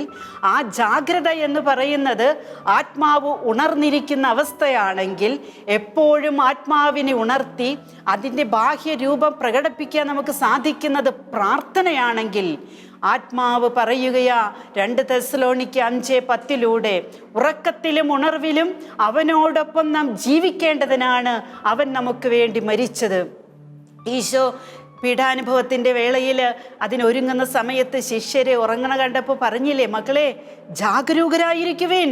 ആ ജാഗ്രത എന്ന് പറയുന്നത് ആത്മാവ് ഉണർന്നിരിക്കുന്ന അവസ്ഥയാണെങ്കിൽ, എപ്പോഴും ആത്മാവിനെ ഉണർത്തി അതിൻ്റെ ബാഹ്യരൂപം പ്രകടിപ്പിക്കാൻ നമുക്ക് സാധിക്കുന്നത് പ്രാർത്ഥനയാണെങ്കിൽ, ആത്മാവ് പറയുകയാ 2 തെസ്സലോനിക്ക 5:10 ഉറക്കത്തിലും ഉണർവിലും അവനോടൊപ്പം നാം ജീവിക്കേണ്ടതിനാണ് അവൻ നമുക്ക് വേണ്ടി മരിച്ചത്. ഈശോ പീഡാനുഭവത്തിൻ്റെ വേളയിൽ അതിനൊരുങ്ങുന്ന സമയത്ത് ശിഷ്യരെ ഉറങ്ങണ കണ്ടപ്പോൾ പറഞ്ഞില്ലേ, മക്കളെ ജാഗരൂകരായിരിക്കുവിൻ,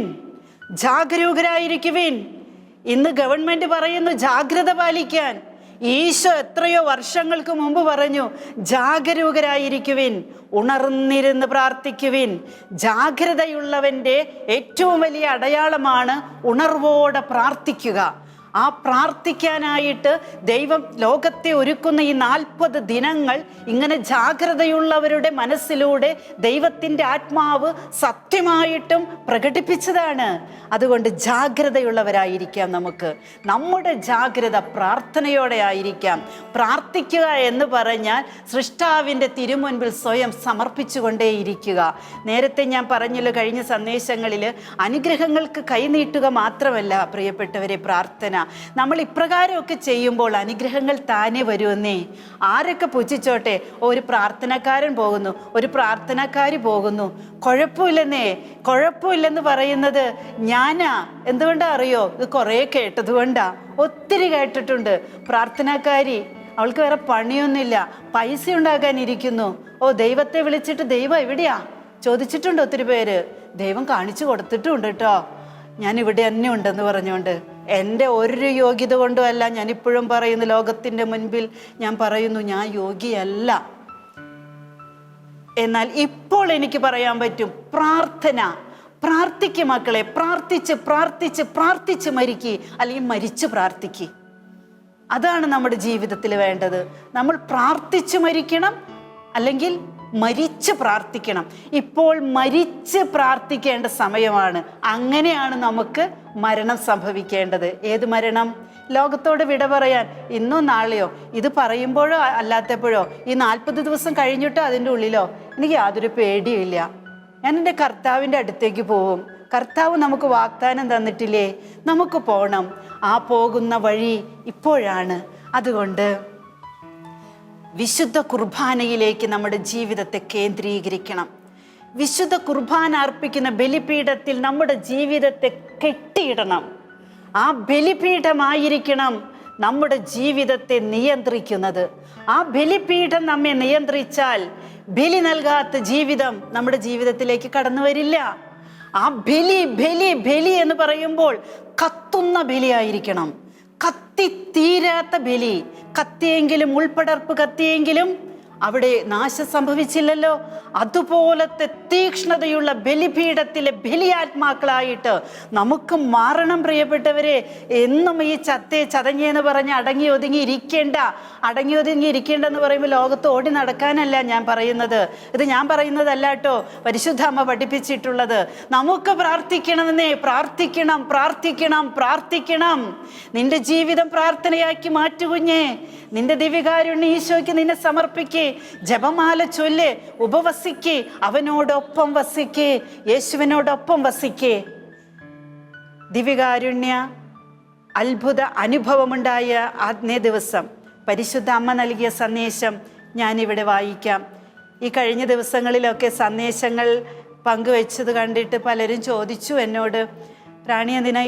ജാഗരൂകരായിരിക്കുവിൻ. ഇന്ന് ഗവൺമെൻറ് പറയുന്നു ജാഗ്രത പാലിക്കാൻ. ഈശോ എത്രയോ വർഷങ്ങൾക്ക് മുമ്പ് പറഞ്ഞു ജാഗരൂകരായിരിക്കുവിൻ, ഉണർന്നിരുന്ന് പ്രാർത്ഥിക്കുവിൻ. ജാഗ്രതയുള്ളവൻ്റെ ഏറ്റവും വലിയ അടയാളമാണ് ഉണർവോടെ പ്രാർത്ഥിക്കുക. ആ പ്രാർത്ഥിക്കാനായിട്ട് ദൈവം ലോകത്തെ ഒരുക്കുന്ന ഈ 40 ദിനങ്ങൾ ഇങ്ങനെ ജാഗ്രതയുള്ളവരുടെ മനസ്സിലൂടെ ദൈവത്തിൻ്റെ ആത്മാവ് സത്യമായിട്ടും പ്രകടിപ്പിച്ചതാണ്. അതുകൊണ്ട് ജാഗ്രതയുള്ളവരായിരിക്കാം നമുക്ക്. നമ്മുടെ ജാഗ്രത പ്രാർത്ഥനയോടെ ആയിരിക്കാം. പ്രാർത്ഥിക്കുക എന്ന് പറഞ്ഞാൽ സൃഷ്ടാവിൻ്റെ തിരുമുൻപിൽ സ്വയം സമർപ്പിച്ചുകൊണ്ടേയിരിക്കുക. നേരത്തെ ഞാൻ പറഞ്ഞല്ലോ കഴിഞ്ഞ സന്ദേശങ്ങളിൽ, അനുഗ്രഹങ്ങൾക്ക് കൈനീട്ടുക മാത്രമല്ല പ്രിയപ്പെട്ടവരെ പ്രാർത്ഥന. നമ്മൾ ഇപ്രകാരമൊക്കെ ചെയ്യുമ്പോൾ അനുഗ്രഹങ്ങൾ താനെ വരുമെന്നേ. ആരൊക്കെ പുച്ഛിച്ചോട്ടെ, ഒരു പ്രാർത്ഥനക്കാരൻ പോകുന്നു, ഒരു പ്രാർത്ഥനക്കാരി പോകുന്നു, കുഴപ്പമില്ലെന്നേ. കുഴപ്പമില്ലെന്ന് പറയുന്നത് ഞാനാ. എന്തുകൊണ്ടാ അറിയോ? ഇത് കുറേ കേട്ടതുകൊണ്ടാ, ഒത്തിരി കേട്ടിട്ടുണ്ട്. പ്രാർത്ഥനക്കാരി, അവൾക്ക് വേറെ പണിയൊന്നുമില്ല, പൈസ ഉണ്ടാക്കാനിരിക്കുന്നു. ദൈവത്തെ വിളിച്ചിട്ട് ദൈവം എവിടെയാ ചോദിച്ചിട്ടുണ്ട് ഒത്തിരി പേര്. ദൈവം കാണിച്ചു കൊടുത്തിട്ടുണ്ട് കേട്ടോ, ഞാൻ ഇവിടെ തന്നെ ഉണ്ടെന്ന് പറഞ്ഞുകൊണ്ട്. എൻ്റെ ഒരു യോഗ്യത കൊണ്ടുമല്ല, ഞാനിപ്പോഴും പറയുന്നു, ലോകത്തിൻ്റെ മുൻപിൽ ഞാൻ പറയുന്നു ഞാൻ യോഗ്യയല്ല. എന്നാൽ ഇപ്പോൾ എനിക്ക് പറയാൻ പറ്റും, പ്രാർത്ഥന. പ്രാർത്ഥിക്ക് മക്കളെ, പ്രാർത്ഥിച്ച് പ്രാർത്ഥിച്ച് പ്രാർത്ഥിച്ച് മരിക്കുക, അല്ലെങ്കിൽ മരിച്ച് പ്രാർത്ഥിക്കുക. അതാണ് നമ്മുടെ ജീവിതത്തിൽ വേണ്ടത്. നമ്മൾ പ്രാർത്ഥിച്ച് മരിക്കണം, അല്ലെങ്കിൽ മരിച്ച് പ്രാർത്ഥിക്കണം. ഇപ്പോൾ മരിച്ച് പ്രാർത്ഥിക്കേണ്ട സമയമാണ്. അങ്ങനെയാണ് നമുക്ക് മരണം സംഭവിക്കേണ്ടത്. ഏത് മരണം? ലോകത്തോട് വിട പറയാൻ ഇന്നോ നാളെയോ, ഇത് പറയുമ്പോഴോ അല്ലാത്തപ്പോഴോ, ഈ 40 ദിവസം കഴിഞ്ഞിട്ടോ അതിൻ്റെ ഉള്ളിലോ, എനിക്ക് യാതൊരു പേടിയില്ല. ഞാൻ എൻ്റെ കർത്താവിൻ്റെ അടുത്തേക്ക് പോവും. കർത്താവ് നമുക്ക് വാഗ്ദാനം തന്നിട്ടില്ലേ, നമുക്ക് പോകണം. ആ പോകുന്ന വഴി ഇപ്പോഴാണ്. അതുകൊണ്ട് വിശുദ്ധ കുർബാനയിലേക്ക് നമ്മുടെ ജീവിതത്തെ കേന്ദ്രീകരിക്കണം. വിശുദ്ധ കുർബാന അർപ്പിക്കുന്ന ബലിപീഠത്തിൽ നമ്മുടെ ജീവിതത്തെ കെട്ടിയിടണം. ആ ബലിപീഠമായിരിക്കണം നമ്മുടെ ജീവിതത്തെ നിയന്ത്രിക്കുന്നത്. ആ ബലിപീഠം നമ്മെ നിയന്ത്രിച്ചാൽ ബലി നൽകാത്ത ജീവിതം നമ്മുടെ ജീവിതത്തിലേക്ക് കടന്നു വരില്ല. ആ ബലി ബലി ബലി എന്ന് പറയുമ്പോൾ കത്തുന്ന ബലിയായിരിക്കണം, കത്തിത്തീരാത്ത ബലി. കത്തിയെങ്കിലും, ഉൾപ്പടർപ്പ് കത്തിയെങ്കിലും അവിടെ നാശം സംഭവിച്ചില്ലല്ലോ. അതുപോലത്തെ തീക്ഷ്ണതയുള്ള ബലിപീഠത്തിലെ ബലിയാത്മാക്കളായിട്ട് നമുക്ക് മാറണം പ്രിയപ്പെട്ടവരെ. എന്നും ഈ ചതഞ്ഞെന്ന് പറഞ്ഞ് അടങ്ങി ഒതുങ്ങി ഇരിക്കേണ്ടെന്ന് പറയുമ്പോൾ ലോകത്ത് ഓടി നടക്കാനല്ല ഞാൻ പറയുന്നത്. ഇത് ഞാൻ പറയുന്നതല്ല കേട്ടോ, പരിശുദ്ധ അമ്മ പഠിപ്പിച്ചിട്ടുള്ളത്. നമുക്ക് പ്രാർത്ഥിക്കണമെന്നേ. പ്രാർത്ഥിക്കണം, പ്രാർത്ഥിക്കണം, പ്രാർത്ഥിക്കണം. നിന്റെ ജീവിതം പ്രാർത്ഥനയാക്കി മാറ്റുകുഞ്ഞേ. നിന്റെ ദിവ്യകാരുണ്യം ഈശോയ്ക്ക് നിന്നെ സമർപ്പിക്കേ. ജപമാല ചൊല്ല്, ഉപവസിക്കേ, അവനോടൊപ്പം വസിക്കേ, യേശുവിനോടൊപ്പം വസിക്കേ. ദിവ്യകാരുണ്യ അത്ഭുത അനുഭവമുണ്ടായ ആദ്യ ദിവസം പരിശുദ്ധ അമ്മ നൽകിയ സന്ദേശം ഞാനിവിടെ വായിക്കാം. ഈ കഴിഞ്ഞ ദിവസങ്ങളിലൊക്കെ സന്ദേശങ്ങൾ പങ്കുവെച്ചത് കണ്ടിട്ട് പലരും ചോദിച്ചു എന്നോട്, റാണി എന്തിനാ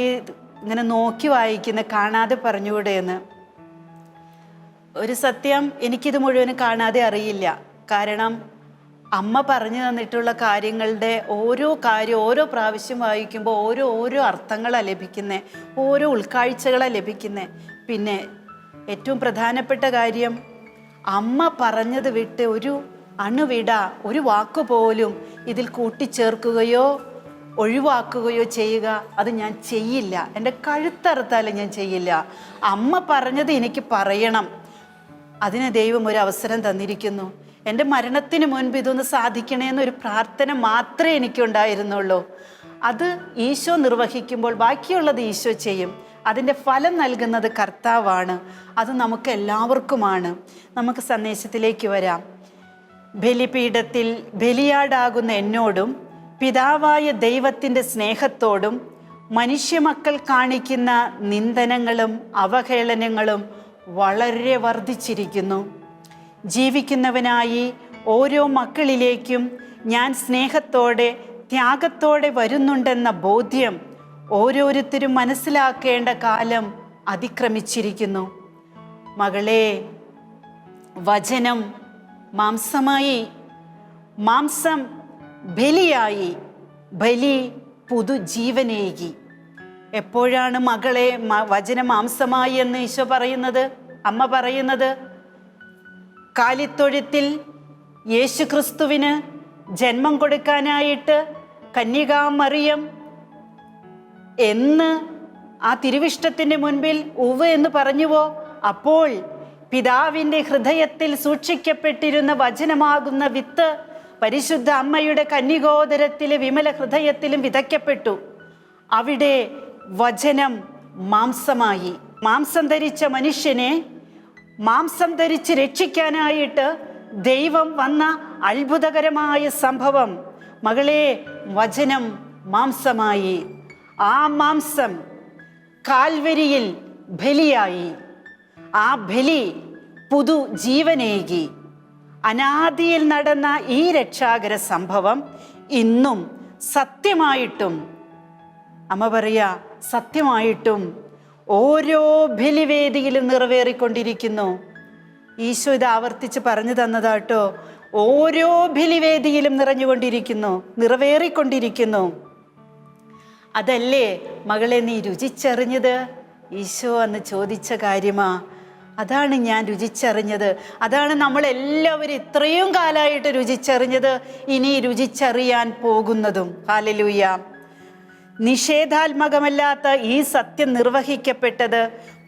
ഇങ്ങനെ നോക്കി വായിക്കുന്ന, കാണാതെ പറഞ്ഞുകൂടെ എന്ന്. ഒരു സത്യം, എനിക്കിത് മുഴുവനും കാണാതെ അറിയില്ല. കാരണം അമ്മ പറഞ്ഞു തന്നിട്ടുള്ള കാര്യങ്ങളുടെ ഓരോ കാര്യം ഓരോ പ്രാവശ്യം വായിക്കുമ്പോൾ ഓരോ അർത്ഥങ്ങളാണ് ലഭിക്കുന്നത്, ഓരോ ഉൾക്കാഴ്ചകളാണ് ലഭിക്കുന്നത്. പിന്നെ ഏറ്റവും പ്രധാനപ്പെട്ട കാര്യം, അമ്മ പറഞ്ഞത് വിട്ട് ഒരു അണുവിട, ഒരു വാക്കുപോലും ഇതിൽ കൂട്ടിച്ചേർക്കുകയോ ഒഴിവാക്കുകയോ ചെയ്യുക, അത് ഞാൻ ചെയ്യില്ല. എൻ്റെ കഴുത്തറുത്താലും ഞാൻ ചെയ്യില്ല. അമ്മ പറഞ്ഞത് എനിക്ക് പറയണം. അതിന് ദൈവം ഒരു അവസരം തന്നിരിക്കുന്നു. എൻ്റെ മരണത്തിന് മുൻപ് ഇതൊന്ന് സാധിക്കണേന്നൊരു പ്രാർത്ഥന മാത്രമേ എനിക്കുണ്ടായിരുന്നുള്ളൂ. അത് ഈശോ നിർവഹിക്കുമ്പോൾ ബാക്കിയുള്ളത് ഈശോ ചെയ്യും. അതിൻ്റെ ഫലം നൽകുന്നത് കർത്താവാണ്. അത് നമുക്ക് എല്ലാവർക്കുമാണ്. നമുക്ക് സന്ദേശത്തിലേക്ക് വരാം. ബലിപീഠത്തിൽ ബലിയാടാകുന്ന എന്നോടും പിതാവായ ദൈവത്തിൻ്റെ സ്നേഹത്തോടും മനുഷ്യമക്കൾ കാണിക്കുന്ന നിന്ദനങ്ങളും അവഹേളനങ്ങളും വളരെ വർദ്ധിച്ചിരിക്കുന്നു. ജീവിക്കുന്നവനായി ഓരോ മക്കളിലേക്കും ഞാൻ സ്നേഹത്തോടെ ത്യാഗത്തോടെ വരുന്നുണ്ടെന്ന ബോധ്യം ഓരോരുത്തരും മനസ്സിലാക്കേണ്ട കാലം അതിക്രമിച്ചിരിക്കുന്നു. മകളെ, വചനം മാംസമായി, മാംസം ബലിയായി, ബലി പുതുജീവനേകി. എപ്പോഴാണ് മകളെ വചനം മാംസമായി എന്ന് ഈശോ പറയുന്നത്, അമ്മ പറയുന്നത്? കാലിത്തൊഴുത്തിൽ യേശുക്രിസ്തുവിന് ജന്മം കൊടുക്കാനായിട്ട് കന്യകാമറിയം എന്ന് ആ തിരുവിഷ്ടത്തിൻ്റെ മുൻപിൽ ഉവ്വ് എന്ന് പറഞ്ഞുവോ, അപ്പോൾ പിതാവിൻ്റെ ഹൃദയത്തിൽ സൂക്ഷിക്കപ്പെട്ടിരുന്ന വചനമാകുന്ന വിത്ത് പരിശുദ്ധ അമ്മയുടെ കന്യകോദരത്തിലെ വിമല ഹൃദയത്തിലും വിതയ്ക്കപ്പെട്ടു. അവിടെ വചനം മാംസമായി. മാംസം ധരിച്ച മനുഷ്യനെ മാംസം ധരിച്ച് രക്ഷിക്കാനായിട്ട് ദൈവം വന്ന അത്ഭുതകരമായ സംഭവം. മകളെ, വചനം മാംസമായി. ആ മാംസം കാൽവരിയിൽ ബലിയായി. ആ ബലി പുതു ജീവനേകി. അനാദിയിൽ നടന്ന ഈ രക്ഷാകര സംഭവം ഇന്നും സത്യമായിട്ടും, അമ്മ പറയാ, സത്യമായിട്ടും ഓരോ ബലിവേദിയിലും നിറവേറിക്കൊണ്ടിരിക്കുന്നു. ഈശോ ഇത് ആവർത്തിച്ച് പറഞ്ഞു തന്നതാട്ടോ. ഓരോ ബലിവേദിയിലും നിറവേറിക്കൊണ്ടിരിക്കുന്നു. അതല്ലേ മകളെ നീ രുചിച്ചറിഞ്ഞത്? ഈശോ അന്ന് ചോദിച്ച കാര്യമാ. അതാണ് ഞാൻ രുചിച്ചറിഞ്ഞത്. അതാണ് നമ്മളെല്ലാവരും ഇത്രയും കാലമായിട്ട് രുചിച്ചറിഞ്ഞത്, ഇനി രുചിച്ചറിയാൻ പോകുന്നതും. ഹല്ലേലൂയ. നിഷേധാത്മകമല്ലാത്ത ഈ സത്യം നിർവഹിക്കപ്പെട്ടത്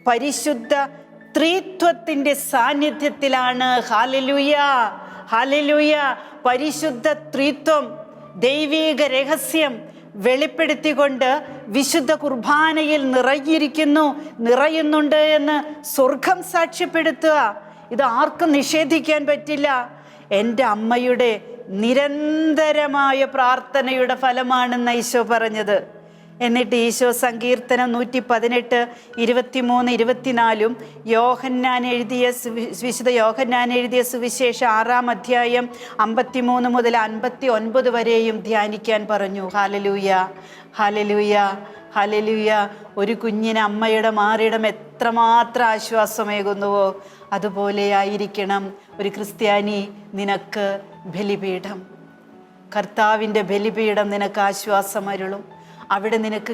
പരിശുദ്ധ ത്രിത്വത്തിൻ്റെ സാന്നിധ്യത്തിലാണ്. Hallelujah, hallelujah. പരിശുദ്ധ ത്രിത്വം, ദൈവീക രഹസ്യം വെളിപ്പെടുത്തിക്കൊണ്ട് വിശുദ്ധ കുർബാനയിൽ നിറയുന്നുണ്ട് എന്ന് സ്വർഗം സാക്ഷ്യപ്പെടുത്തുക. ഇത് ആർക്കും നിഷേധിക്കാൻ പറ്റില്ല. എൻ്റെ അമ്മയുടെ നിരന്തരമായ പ്രാർത്ഥനയുടെ ഫലമാണെന്ന് ഈശോ പറഞ്ഞത്. എന്നിട്ട് ഈശോ സങ്കീർത്തനം 118, 23, 24 വിശുദ്ധ യോഹന്നാൻ എഴുതിയ സുവിശേഷം 6-ാം അധ്യായം 53 മുതൽ 59 വരെയും ധ്യാനിക്കാൻ പറഞ്ഞു. Hallelujah, hallelujah, hallelujah. ഒരു കുഞ്ഞിന് അമ്മയുടെ മാറിടം എത്രമാത്രം ആശ്വാസമേകുന്നുവോ അതുപോലെ ആയിരിക്കണം ഒരു ക്രിസ്ത്യാനി നിനക്ക് ബലിപീഠം. കർത്താവിൻ്റെ ബലിപീഠം നിനക്ക് ആശ്വാസമരുളും. അവിടെ നിനക്ക്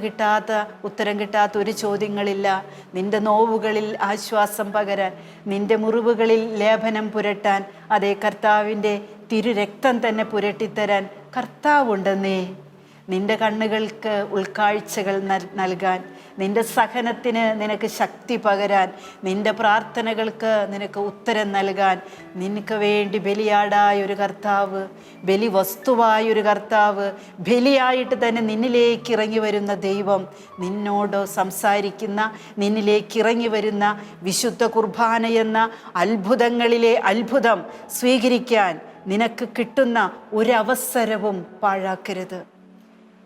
ഉത്തരം കിട്ടാത്ത ഒരു ചോദ്യങ്ങളില്ല. നിന്റെ നോവുകളിൽ ആശ്വാസം പകരാൻ, നിന്റെ മുറിവുകളിൽ ലേപനം പുരട്ടാൻ, അതേ കർത്താവിൻ്റെ തിരുരക്തം തന്നെ പുരട്ടിത്തരാൻ കർത്താവുണ്ടെന്നേ. നിന്റെ കണ്ണുകൾക്ക് ഉൾക്കാഴ്ചകൾ നൽകാൻ, നിന്റെ സഹനത്തിന് നിനക്ക് ശക്തി പകരാൻ, നിന്റെ പ്രാർത്ഥനകൾക്ക് നിനക്ക് ഉത്തരം നൽകാൻ നിനക്ക് വേണ്ടി ബലിയാടായ ഒരു കർത്താവ്, ബലി വസ്തുവായൊരു കർത്താവ്, ബലിയായിട്ട് തന്നെ നിന്നിലേക്ക് ഇറങ്ങി വരുന്ന ദൈവം, നിന്നോട് സംസാരിക്കുന്ന, നിന്നിലേക്ക് ഇറങ്ങി വരുന്ന വിശുദ്ധ കുർബാന എന്ന അത്ഭുതങ്ങളിലെ അത്ഭുതം സ്വീകരിക്കാൻ നിനക്ക് കിട്ടുന്ന ഒരവസരവും പാഴാക്കരുത്.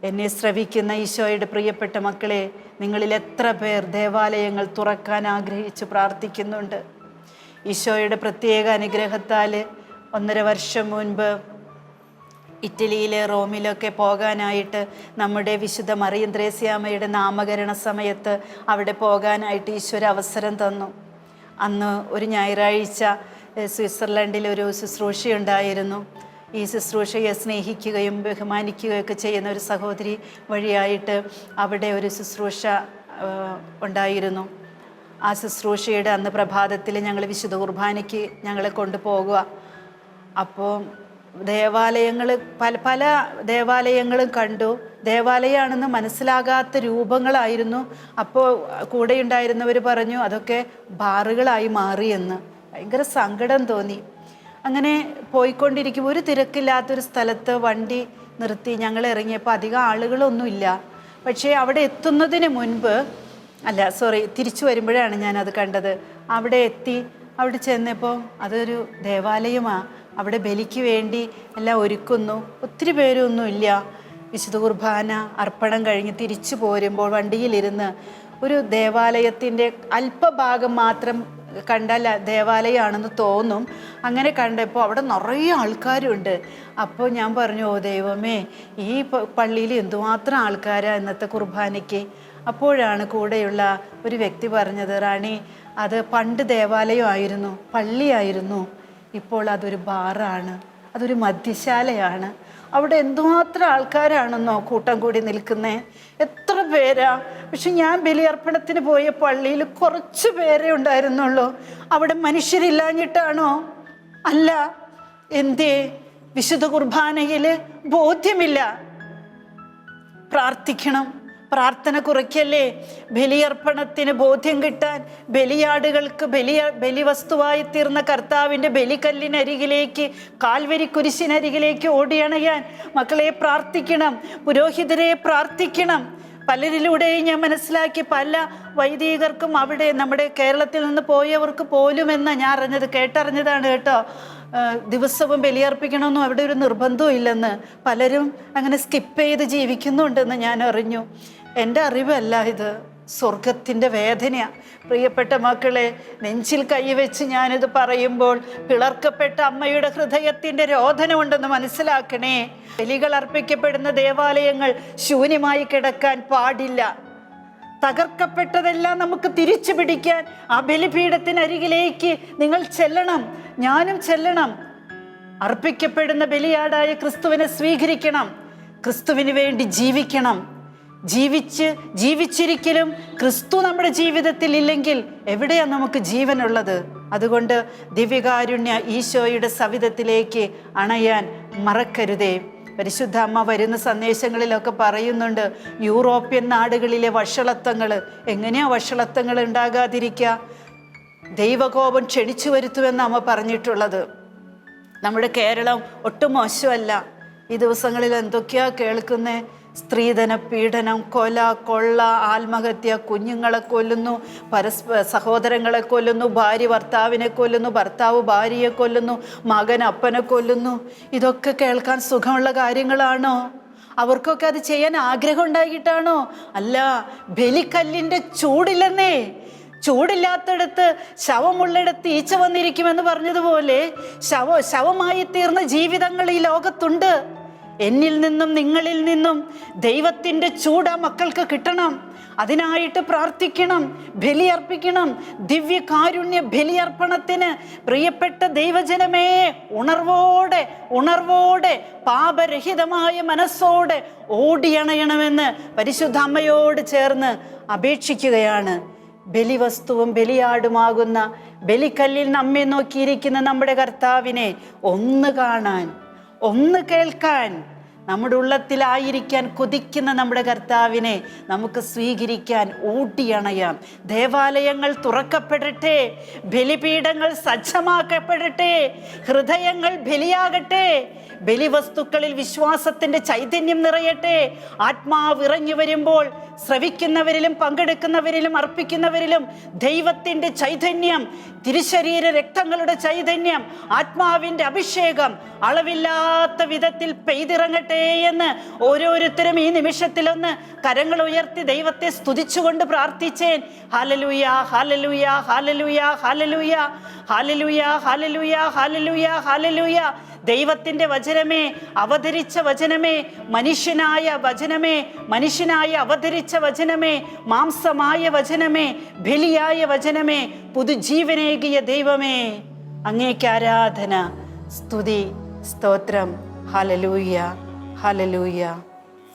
എന്നെ ശ്രവിക്കുന്ന ഈശോയുടെ പ്രിയപ്പെട്ട മക്കളെ, നിങ്ങളിൽ എത്ര പേർ ദേവാലയങ്ങൾ തുറക്കാൻ ആഗ്രഹിച്ച് പ്രാർത്ഥിക്കുന്നുണ്ട്? ഈശോയുടെ പ്രത്യേക അനുഗ്രഹത്താൽ 1.5 വർഷം മുൻപ് ഇറ്റലിയിലെ റോമിലൊക്കെ പോകാനായിട്ട് നമ്മുടെ വിശുദ്ധ മറിയം ത്രേസ്യാമ്മയുടെ നാമകരണ സമയത്ത് അവിടെ പോകാനായിട്ട് ഈശോ അവസരം തന്നു. അന്ന് ഒരു ഞായറാഴ്ച സ്വിറ്റ്സർലൻഡിൽ ഒരു ശുശ്രൂഷയുണ്ടായിരുന്നു. ഈ ശുശ്രൂഷയെ സ്നേഹിക്കുകയും ബഹുമാനിക്കുകയൊക്കെ ചെയ്യുന്ന ഒരു സഹോദരി വഴിയായിട്ട് അവിടെ ഒരു ശുശ്രൂഷ ഉണ്ടായിരുന്നു. ആ ശുശ്രൂഷയുടെ അന്ന് പ്രഭാതത്തിൽ ഞങ്ങൾ വിശുദ്ധ കുർബാനയ്ക്ക് ഞങ്ങളെ കൊണ്ടുപോകുക. അപ്പോൾ ദേവാലയങ്ങൾ പല പല ദേവാലയങ്ങളും കണ്ടു. ദേവാലയമാണെന്ന് മനസ്സിലാകാത്ത രൂപങ്ങളായിരുന്നു. അപ്പോൾ കൂടെ ഉണ്ടായിരുന്നവർ പറഞ്ഞു അതൊക്കെ ബാറുകളായി മാറിയെന്ന്. ഭയങ്കര സങ്കടം തോന്നി. അങ്ങനെ പോയിക്കൊണ്ടിരിക്കുമ്പോൾ ഒരു തിരക്കില്ലാത്തൊരു സ്ഥലത്ത് വണ്ടി നിർത്തി ഞങ്ങൾ ഇറങ്ങിയപ്പോൾ അധികം ആളുകളൊന്നുമില്ല. പക്ഷേ അവിടെ എത്തുന്നതിന് മുൻപ് തിരിച്ചു വരുമ്പോഴാണ് ഞാനത് കണ്ടത്. അവിടെ എത്തി, അവിടെ ചെന്നപ്പോൾ അതൊരു ദേവാലയമാണ്. അവിടെ ബലിക്ക് വേണ്ടി എല്ലാം ഒരുക്കുന്നു. ഒത്തിരി പേരൊന്നുമില്ല. വിശുദ്ധ കുർബാന അർപ്പണം കഴിഞ്ഞ് തിരിച്ചു പോരുമ്പോൾ വണ്ടിയിലിരുന്ന് ഒരു ദേവാലയത്തിൻ്റെ അല്പഭാഗം മാത്രം കണ്ടാൽ ദേവാലയമാണെന്ന് തോന്നും. അങ്ങനെ കണ്ടപ്പോൾ അവിടെ നിറയെ ആൾക്കാരുണ്ട്. അപ്പോൾ ഞാൻ പറഞ്ഞു, ഓ ദൈവമേ, ഈ പള്ളിയിൽ എന്തുമാത്രം ആൾക്കാരാണ് ഇന്നത്തെ കുർബാനയ്ക്ക്. അപ്പോഴാണ് കൂടെയുള്ള ഒരു വ്യക്തി പറഞ്ഞത്, റാണി, അത് പണ്ട് ദേവാലയമായിരുന്നു, പള്ളിയായിരുന്നു, ഇപ്പോൾ അതൊരു ബാറാണ്, അതൊരു മദ്യശാലയാണ്. അവിടെ എന്തുമാത്രം ആൾക്കാരാണെന്നോ കൂട്ടം കൂടി നിൽക്കുന്നേ, എത്ര പേരാ. പക്ഷെ ഞാൻ ബലിയർപ്പണത്തിന് പോയ പള്ളിയിൽ കുറച്ച് പേരേ ഉണ്ടായിരുന്നുള്ളൂ. അവിടെ മനുഷ്യരില്ലാഞ്ഞിട്ടാണോ? അല്ല. എന്തേ? വിശുദ്ധ കുർബാനയിൽ ബോധ്യമില്ല. പ്രാർത്ഥിക്കണം, പ്രാർത്ഥന കുറയ്ക്കല്ലേ. ബലിയർപ്പണത്തിന് ബോധ്യം കിട്ടാൻ ബലിയാടുകൾക്ക് ബലിവസ്തുവായി തീർന്ന കർത്താവിൻ്റെ ബലിക്കല്ലിനരികിലേക്ക്, കാൽവരി കുരിശിനരികിലേക്ക് ഓടിയണയാൻ മക്കളെ പ്രാർത്ഥിക്കണം, പുരോഹിതരെ പ്രാർത്ഥിക്കണം. പലരിലൂടെയും ഞാൻ മനസ്സിലാക്കി, പല വൈദികർക്കും അവിടെ നമ്മുടെ കേരളത്തിൽ നിന്ന് പോയവർക്ക് പോലും ഞാൻ കേട്ടറിഞ്ഞതാണ് കേട്ടോ. ദിവസവും ബലിയർപ്പിക്കണമെന്നും അവിടെ ഒരു നിർബന്ധവും ഇല്ലെന്ന്. പലരും അങ്ങനെ സ്കിപ്പ് ചെയ്ത് ജീവിക്കുന്നുണ്ടെന്ന് ഞാൻ അറിഞ്ഞു. എൻ്റെ അറിവല്ല ഇത്, സ്വർഗത്തിൻ്റെ വേദനയാണ്. പ്രിയപ്പെട്ട മക്കളെ, നെഞ്ചിൽ കൈവച്ച് ഞാനിത് പറയുമ്പോൾ പിളർക്കപ്പെട്ട അമ്മയുടെ ഹൃദയത്തിൻ്റെ രോദനമുണ്ടെന്ന് മനസ്സിലാക്കണേ. ബലികൾ അർപ്പിക്കപ്പെടുന്ന ദേവാലയങ്ങൾ ശൂന്യമായി കിടക്കാൻ പാടില്ല. തകർക്കപ്പെട്ടതെല്ലാം നമുക്ക് തിരിച്ചു പിടിക്കാൻ ആ ബലിപീഠത്തിനരികിലേക്ക് നിങ്ങൾ ചെല്ലണം, ഞാനും ചെല്ലണം. അർപ്പിക്കപ്പെടുന്ന ബലിയാടായ ക്രിസ്തുവിനെ സ്വീകരിക്കണം, ക്രിസ്തുവിന് വേണ്ടി ജീവിക്കണം. ജീവിച്ചിരിക്കലും ക്രിസ്തു നമ്മുടെ ജീവിതത്തിൽ ഇല്ലെങ്കിൽ എവിടെയാണ് നമുക്ക് ജീവനുള്ളത്? അതുകൊണ്ട് ദിവ്യകാരുണ്യ ഈശോയുടെ സവിധത്തിലേക്ക് അണയാൻ മറക്കരുതേ. പരിശുദ്ധ അമ്മ വരുന്ന സന്ദേശങ്ങളിലൊക്കെ പറയുന്നുണ്ട്, യൂറോപ്യൻ നാടുകളിലെ വഷളത്വങ്ങൾ. എങ്ങനെയാ വഷളത്വങ്ങൾ ഉണ്ടാകാതിരിക്കുക? ദൈവകോപം ക്ഷണിച്ചു വരുത്തുമെന്ന് അമ്മ പറഞ്ഞിട്ടുള്ളത്. നമ്മുടെ കേരളം ഒട്ടും മോശമല്ല. ഈ ദിവസങ്ങളിൽ എന്തൊക്കെയാ കേൾക്കുന്നേ? സ്ത്രീധന പീഡനം, കൊല, കൊള്ള, ആത്മഹത്യ, കുഞ്ഞുങ്ങളെ കൊല്ലുന്നു, സഹോദരങ്ങളെ കൊല്ലുന്നു, ഭാര്യ ഭർത്താവിനെ കൊല്ലുന്നു, ഭർത്താവ് ഭാര്യയെ കൊല്ലുന്നു, മകൻ അപ്പനെ കൊല്ലുന്നു. ഇതൊക്കെ കേൾക്കാൻ സുഖമുള്ള കാര്യങ്ങളാണോ? അവർക്കൊക്കെ അത് ചെയ്യാൻ ആഗ്രഹം ഉണ്ടായിട്ടാണോ? അല്ല, ബലിക്കല്ലിൻ്റെ ചൂടില്ലെന്നേ. ചൂടില്ലാത്തടത്ത് ശവമുള്ളിടത്ത് ഈച്ച വന്നിരിക്കുമെന്ന് പറഞ്ഞതുപോലെ ശവമായി തീർന്ന ജീവിതങ്ങൾ ഈ ലോകത്തുണ്ട്. എന്നിൽ നിന്നും നിങ്ങളിൽ നിന്നും ദൈവത്തിൻ്റെ ചൂട് ആ മക്കൾക്ക് കിട്ടണം. അതിനായിട്ട് പ്രാർത്ഥിക്കണം, ബലിയർപ്പിക്കണം. ദിവ്യകാരുണ്യ ബലിയർപ്പണത്തിന് പ്രിയപ്പെട്ട ദൈവജനമേ, ഉണർവോടെ പാപരഹിതമായ മനസ്സോടെ ഓടിയണയണമെന്ന് പരിശുദ്ധ അമ്മയോട് ചേർന്ന് അപേക്ഷിക്കുകയാണ്. ബലിവസ്തുവും ബലിയാടുമാകുന്ന ബലിക്കല്ലിൽ നമ്മെ നോക്കിയിരിക്കുന്ന നമ്മുടെ കർത്താവിനെ ഒന്ന് കാണാൻ, ഒന്ന് കേൾക്കാൻ, നമ്മുടെ ഉള്ളത്തിലായിരിക്കാൻ കൊതിക്കുന്ന നമ്മുടെ കർത്താവിനെ നമുക്ക് സ്വീകരിക്കാൻ ഓടിയണയാം. ദേവാലയങ്ങൾ തുറക്കപ്പെടട്ടെ, ബലിപീഠങ്ങൾ സജ്ജമാക്കപ്പെടട്ടെ, ഹൃദയങ്ങൾ ബലിയാകട്ടെ, ബലിവസ്തുക്കളിൽ വിശ്വാസത്തിൻ്റെ ചൈതന്യം നിറയട്ടെ. ആത്മാവ് ഇറങ്ങി വരുമ്പോൾ ശ്രവിക്കുന്നവരിലും പങ്കെടുക്കുന്നവരിലും അർപ്പിക്കുന്നവരിലും ദൈവത്തിൻ്റെ ചൈതന്യം, തിരുശരീര രക്തങ്ങളുടെ ചൈതന്യം, ആത്മാവിൻ്റെ അഭിഷേകം അളവില്ലാത്ത വിധത്തിൽ പെയ്തിറങ്ങട്ടെ എന്ന് ഓരോരുത്തരും ഈ നിമിഷത്തിലൊന്ന് കരങ്ങൾ ഉയർത്തി ദൈവത്തെ സ്തുതിച്ചുകൊണ്ട് പ്രാർത്ഥിച്ചേൻ. Hallelujah, hallelujah, hallelujah, hallelujah, hallelujah, hallelujah, hallelujah, hallelujah. ദൈവത്തിൻ്റെ വചനമേ, അവതരിച്ച വചനമേ, മനുഷ്യനായി അവതരിച്ച വചനമേ, മാംസമായ വചനമേ, ബലിയായ വചനമേ, പുതുജീവനേകിയ ദൈവമേ, അങ്ങേക്ക് ആരാധന, സ്തുതി, സ്തോത്രം. Hallelujah, hallelujah.